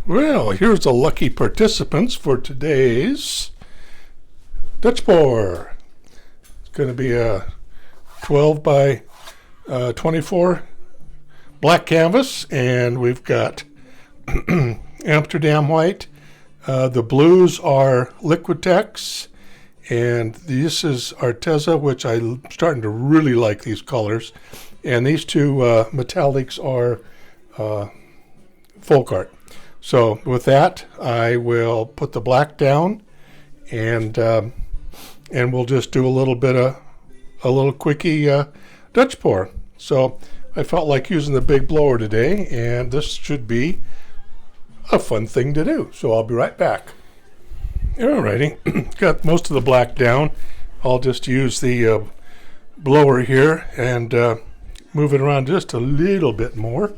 Well, here's the lucky participants for today's Dutch pour. It's going to be a 12 by 24 black canvas, and we've got Amsterdam white. The blues are Liquitex, and this is Arteza, which I'm starting to really like these colors. And these two metallics are Folk Art. So with that, I will put the black down, and we'll just do a little quickie Dutch pour. So I felt like using the big blower today, and this should be a fun thing to do. So I'll be right back. Alrighty, got most of the black down. I'll just use the blower here and move it around just a little bit more.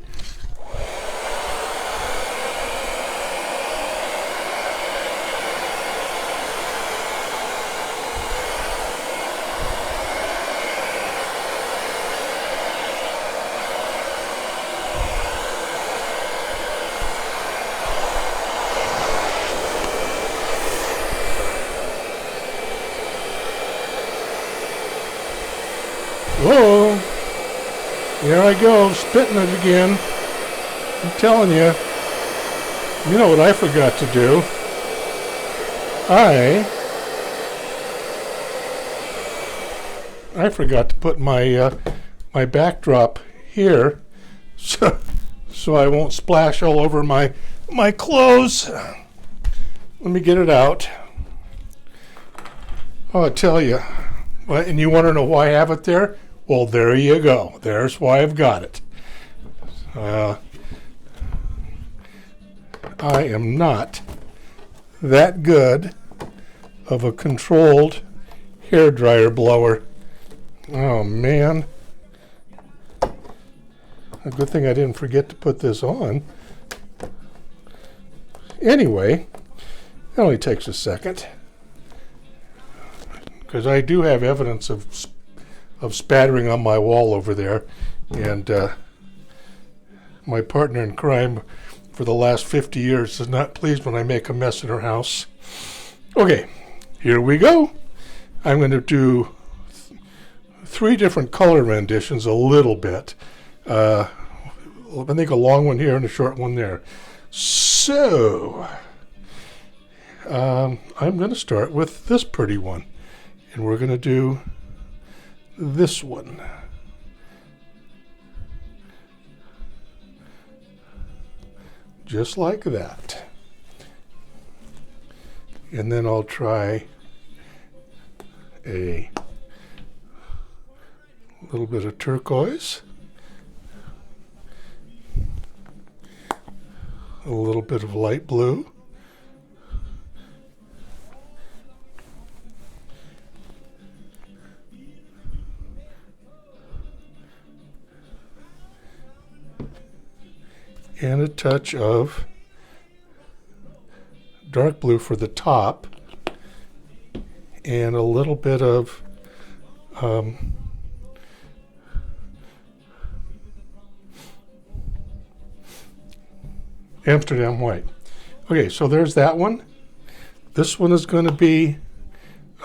Whoa, here I go, spitting it again. I'm telling you, you know what I forgot to do? I forgot to put my my backdrop here, so I won't splash all over my clothes. Let me get it out. Oh, I tell you, and you want to know why I have it there? Well, there you go. There's why I've got it. I am not that good of a controlled hairdryer blower. Oh, man. A good thing I didn't forget to put this on. Anyway, it only takes a second, because I do have evidence of spattering on my wall over there, and my partner in crime for the last 50 years is not pleased when I make a mess in her house. Okay, here we go. I'm going to do 3 different color renditions a little bit. I think a long one here and a short one there. So I'm going to start with this pretty one, and we're going to do this one. Just like that. And then I'll try a little bit of turquoise, a little bit of light blue, and a touch of dark blue for the top, and a little bit of Amsterdam white. Okay, so there's that one. This one is going to be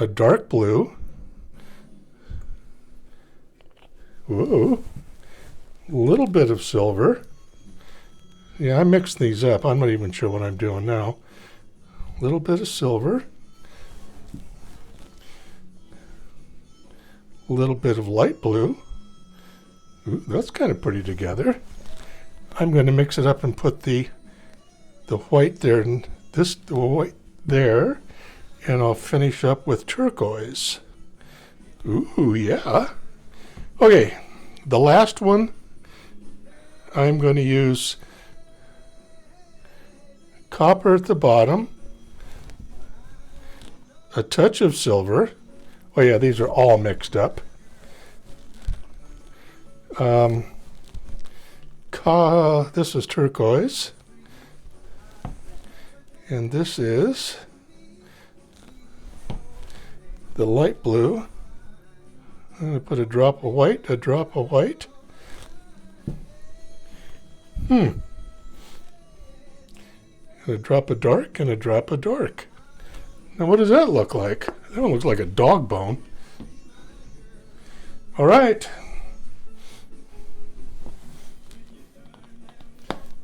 a dark blue. Ooh, a little bit of silver. Yeah, I mixed these up. I'm not even sure what I'm doing now. A little bit of silver. A little bit of light blue. Ooh, that's kind of pretty together. I'm going to mix it up and put the white there and the white there, and I'll finish up with turquoise. Ooh, yeah. Okay, the last one, I'm going to use copper at the bottom, a touch of silver. Oh yeah, these are all mixed up. This is turquoise, and this is the light blue. I'm going to put a drop of white, And a drop of dark and a drop of dark. Now what does that look like? That one looks like a dog bone. All right.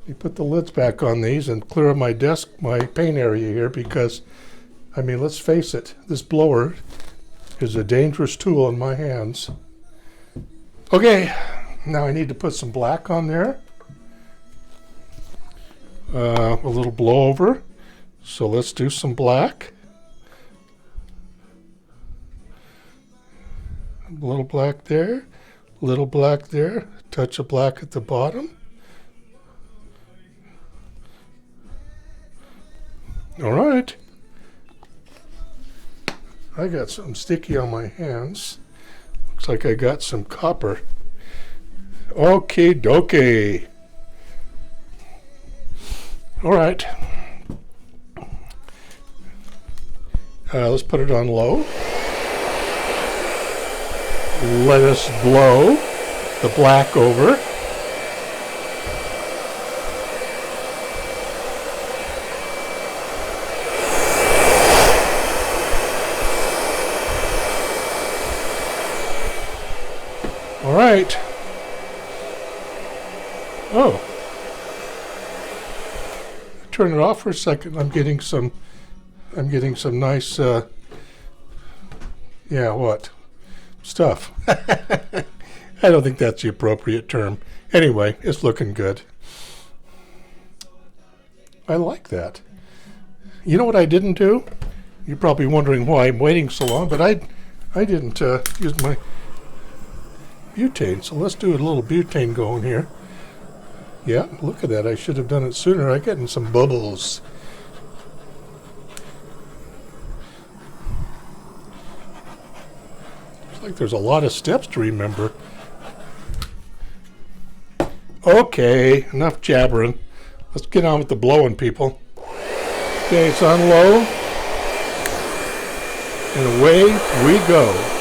You put the lids back on these and clear my desk, my paint area here, because, I mean, let's face it, this blower is a dangerous tool in my hands. Okay, now I need to put some black on there. A little blowover. So let's do some black. A little black there, little black there, touch of black at the bottom. All right. I got something sticky on my hands. Looks like I got some copper. Okay, dokie. All right. Let's put it on low. Let us blow the black over. All right. Oh. Turn it off for a second. I'm getting some nice stuff. I don't think that's the appropriate term. Anyway, it's looking good. I like that. You know what I didn't do? You're probably wondering why I'm waiting so long, but I didn't use my butane, so let's do a little butane going here. Yeah, look at that. I should have done it sooner. I'm getting some bubbles. Looks like there's a lot of steps to remember. Okay, enough jabbering. Let's get on with the blowing, people. Okay, it's on low. And away we go.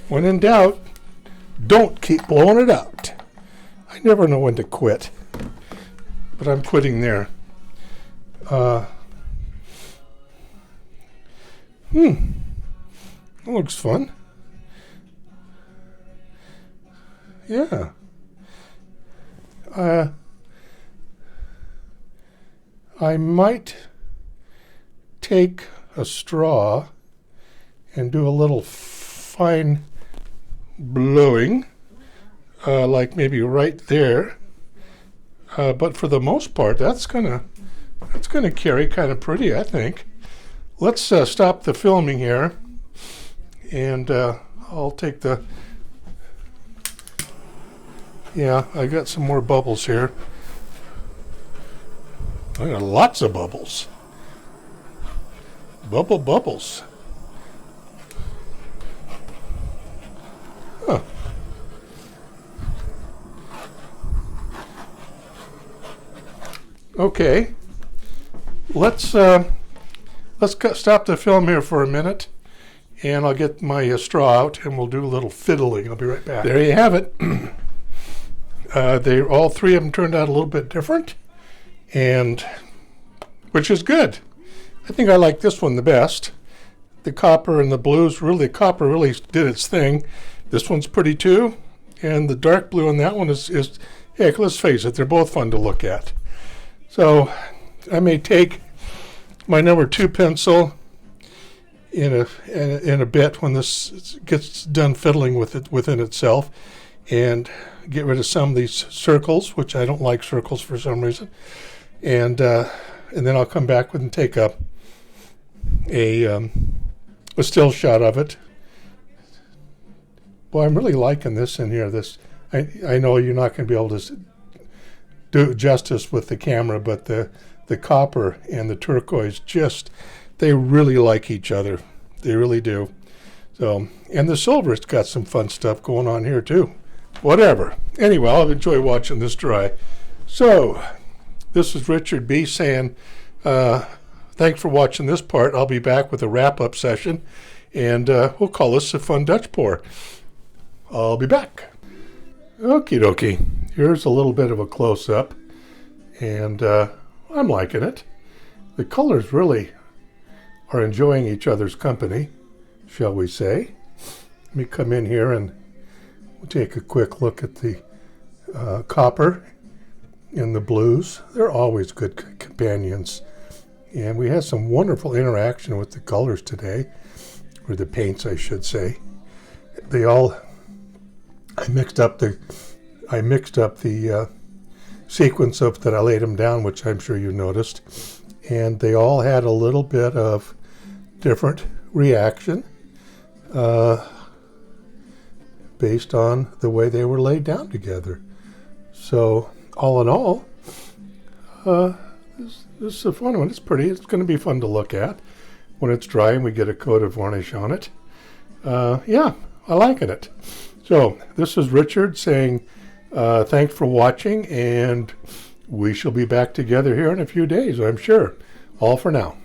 When in doubt, don't keep blowing it out. I never know when to quit, but I'm quitting there. That looks fun. Yeah. I might take a straw and do a little fine blowing, like maybe right there. But for the most part, that's gonna carry kind of pretty, I think. Let's stop the filming here, and I'll take the. Yeah, I got some more bubbles here. I got lots of bubbles. Bubbles. Huh. Okay. Let's stop the film here for a minute, and I'll get my straw out, and we'll do a little fiddling. I'll be right back. There you have it. All three of them turned out a little bit different, and which is good. I think I like this one the best. The copper and the blues, the copper really did its thing. This one's pretty too, and the dark blue on that one is heck, let's face it, they're both fun to look at. So I may take my number 2 pencil in a bit when this gets done fiddling with it within itself, and get rid of some of these circles, which I don't like circles for some reason, and then I'll come back and take a a still shot of it. Boy, I'm really liking this in here. I know you're not going to be able to do justice with the camera, but the copper and the turquoise they really like each other. They really do. So, and the silver's got some fun stuff going on here too. Whatever. Anyway, I'll enjoy watching this dry. So, this is Richard B. saying, thanks for watching this part. I'll be back with a wrap-up session, and we'll call this a fun Dutch pour. I'll be back. Okie dokie. Here's a little bit of a close-up, and I'm liking it. The colors really are enjoying each other's company, shall we say. Let me come in here and we'll take a quick look at the copper and the blues. They're always good companions. And we had some wonderful interaction with the colors today, or the paints, I should say. I mixed up the sequence of that I laid them down, which I'm sure you noticed, and they all had a little bit of different reaction based on the way they were laid down together. So all in all, this is a fun one. It's pretty. It's going to be fun to look at when it's dry and we get a coat of varnish on it. Yeah, I liking it. So this is Richard saying thanks for watching, and we shall be back together here in a few days, I'm sure. All for now.